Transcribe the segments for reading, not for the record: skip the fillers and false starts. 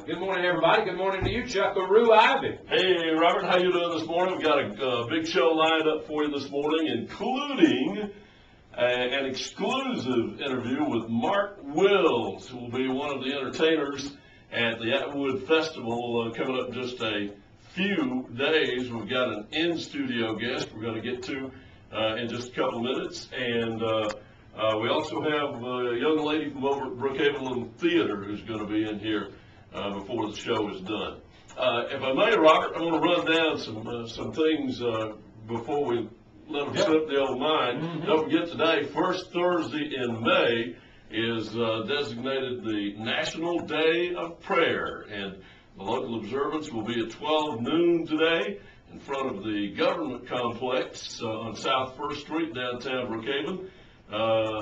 Good morning, everybody. Good morning to you, Chuckaroo Ivy. Hey, Robert, how you doing this morning? We've got a big show lined up for you this morning, including an exclusive interview with Mark Wills, who will be one of the entertainers at the Atwood Festival coming up in just a few days. We've got an in-studio guest we're going to get to in just a couple of minutes, and we also have a young lady from over at Brookhaven Little Theater who's going to be in here before the show is done. If I may, Robert, I want to run down some things before we let them slip the old mind. Don't forget today, first Thursday in May, is designated the National Day of Prayer, and the local observance will be at 12 noon today in front of the government complex on South 1st Street, downtown Brookhaven.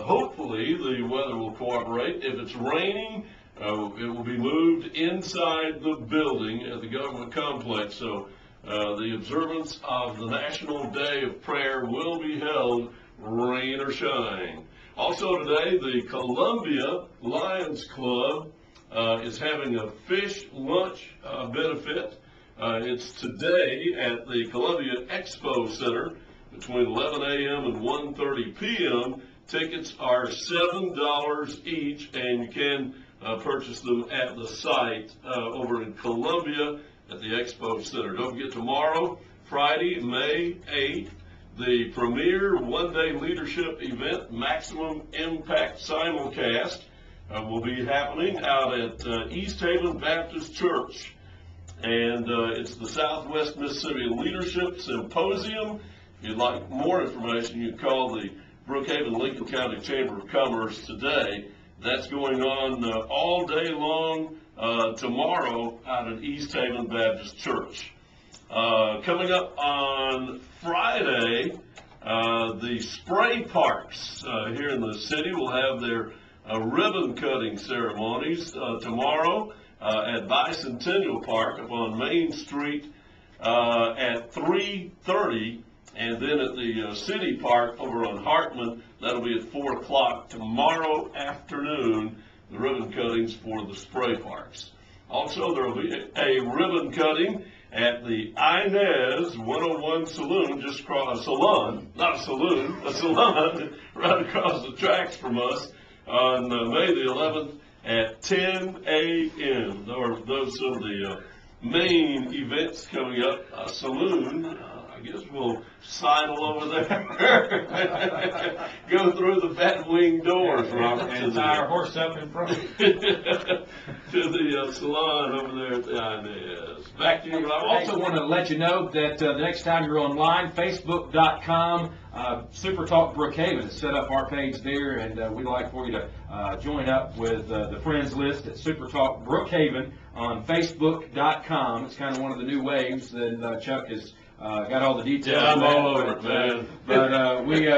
Hopefully the weather will cooperate. If it's raining, it will be moved inside the building at the government complex. So the observance of the National Day of Prayer will be held, rain or shine. Also today, the Columbia Lions Club is having a fish lunch benefit. It's today at the Columbia Expo Center between 11 a.m. and 1:30 p.m. Tickets are $7 each, and you can purchase them at the site over in Columbia at the Expo Center. Don't forget tomorrow, Friday, May 8th, the premier one-day leadership event, Maximum Impact Simulcast, will be happening out at East Haven Baptist Church. And it's the Southwest Mississippi Leadership Symposium. If you'd like more information, you can call the Brookhaven-Lincoln County Chamber of Commerce today. That's going on all day long tomorrow out at East Haven Baptist Church. Coming up on Friday, the spray parks here in the city will have their ribbon cutting ceremonies tomorrow at Bicentennial Park up on Main Street at 3:30, and then at the City Park over on Hartman, that'll be at 4 o'clock tomorrow afternoon, the ribbon cuttings for the spray parks. Also, there will be a ribbon cutting at the Inez 101 Saloon, just across a salon, not a saloon, a salon right across the tracks from us on May the 11th at 10 a.m. Those are some of the main events coming up. A saloon, I guess we'll sidle over there, go through the bat wing doors, Robert, and tie our horse up in front to the salon over there at the Inez. Back to you, Robert. I also want to let you know that the next time you're online, Facebook.com, Super Talk Brookhaven has set up our page there, and we'd like for you to join up with the friends list at Super Talk Brookhaven on Facebook.com. It's kind of one of the new waves that Chuck has got all the details. Yeah, I'm all over it, man. But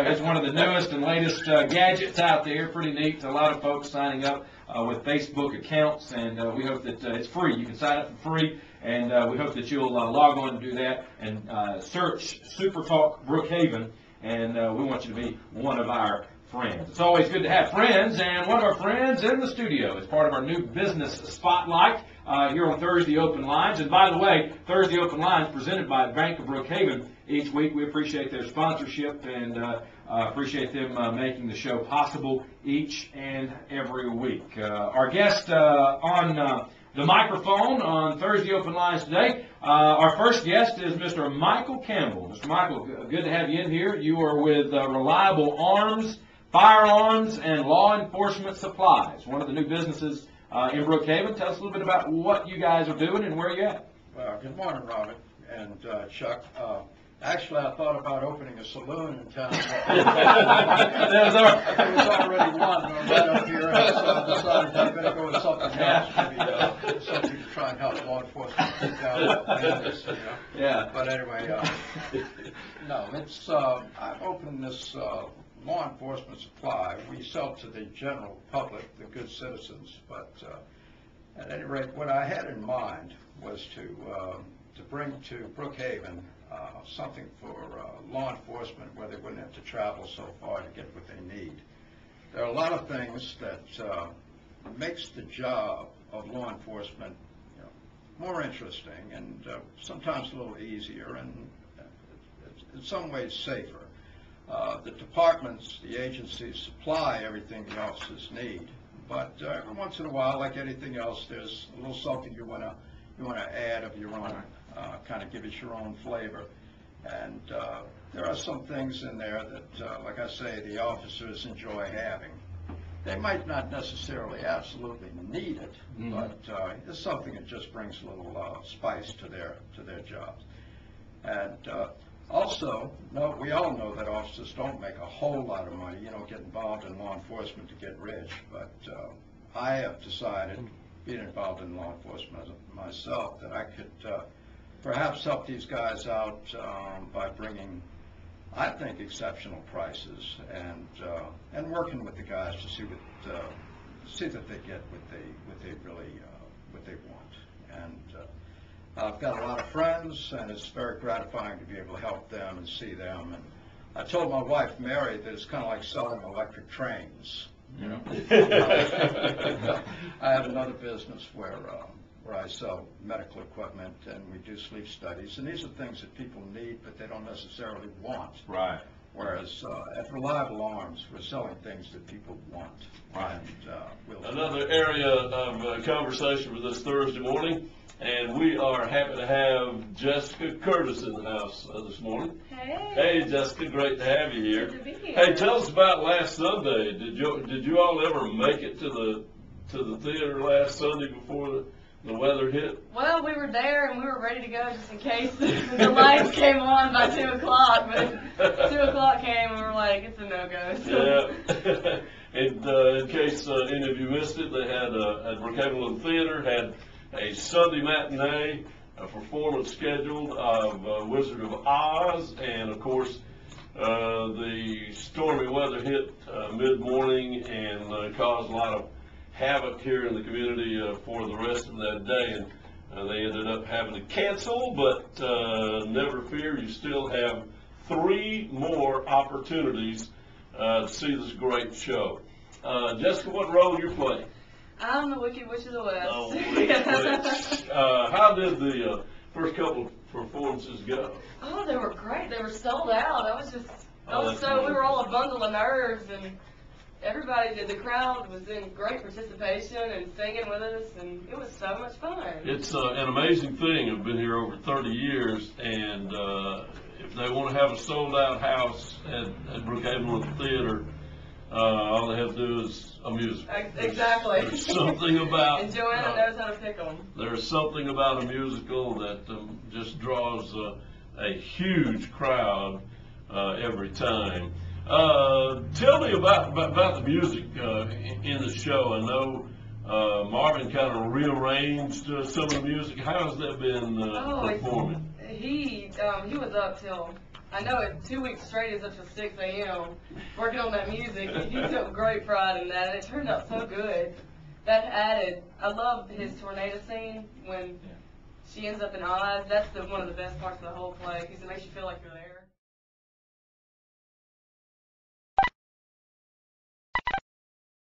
it's one of the newest and latest gadgets out there. Pretty neat. A lot of folks signing up with Facebook accounts, and we hope that it's free. You can sign up for free, and we hope that you'll log on and do that and search Super Talk Brookhaven, and we want you to be one of our friends. It's always good to have friends, and one of our friends in the studio is part of our new business spotlight here on Thursday Open Lines. And by the way, Thursday Open Lines presented by Bank of Brookhaven each week. We appreciate their sponsorship and appreciate them making the show possible each and every week. Our guest on the microphone on Thursday Open Lines today, our first guest is Mr. Michael Campbell. Mr. Michael, good to have you in here. You are with Reliable Arms, Firearms, and Law Enforcement Supplies, one of the new businesses in Brookhaven. Tell us a little bit about what you guys are doing and where you're at. Well, good morning, Robert and Chuck. Actually, I thought about opening a saloon in town. There was already one right up here, and so I decided I better go with something else, maybe something to try and help law enforcement keep down business, you know. Yeah. But anyway, no, it's I've opened this law enforcement supply. We sell to the general public, the good citizens, but at any rate, what I had in mind was to bring to Brookhaven something for law enforcement where they wouldn't have to travel so far to get what they need. There are a lot of things that makes the job of law enforcement more interesting and sometimes a little easier and in some ways safer. The departments, the agencies supply everything the officers need, but every once in a while, like anything else, there's a little something you want to add of your own, kind of give it your own flavor. And there are some things in there that, like I say, the officers enjoy having. They might not necessarily absolutely need it, but it's something that just brings a little spice to their jobs. And also, we all know that officers don't make a whole lot of money. You don't get involved in law enforcement to get rich, but I have decided, being involved in law enforcement myself, that I could perhaps help these guys out by bringing, I think, exceptional prices and working with the guys to see that they get what they want. And I've got a lot of friends, and it's very gratifying to be able to help them and see them. And I told my wife, Mary, that it's kind of like selling electric trains. You know, I have another business where I sell medical equipment, and we do sleep studies, and these are things that people need, but they don't necessarily want. Right. Whereas at Reliable Arms, we're selling things that people want. Right. And another area of conversation for this Thursday morning, and we are happy to have Jessica Curtis in the house this morning. Hey. Hey, Jessica, great to have you here. Good to be here. Hey, tell us about last Sunday. Did you all ever make it to the theater last Sunday before the weather hit? Well, we were there and we were ready to go just in case the lights came on by 2 o'clock, but 2 o'clock came and we were like, it's a no-go. So. Yeah. And in case any of you missed it, they had at Brookhaven Theater had a Sunday matinee, a performance scheduled of Wizard of Oz, and of course the stormy weather hit mid-morning and caused a lot of havoc here in the community for the rest of that day, and they ended up having to cancel, but never fear, you still have 3 more opportunities to see this great show. Jessica, what role are you playing? I'm the Wicked Witch of the West. Oh, Wicked Witch. How did the first couple of performances go? Oh, they were great. They were sold out. We were all a bundle of nerves, and the crowd was in great participation and singing with us, and it was so much fun. It's an amazing thing. I've been here over 30 years, and if they want to have a sold-out house at Brookhaven Theater, all they have to do is a musical. Exactly. There's something about... And Joanna knows how to pick them. There's something about a musical that just draws a huge crowd every time. Tell me about the music in the show. I know Marvin kind of rearranged some of the music. How has that been performing? He was up till, I know it 2 weeks straight, he was up till 6 a.m. working on that music. He took great pride in that, and it turned out so good. That added, I love his tornado scene when she ends up in Oz. That's one of the best parts of the whole play, because it makes you feel like you're there.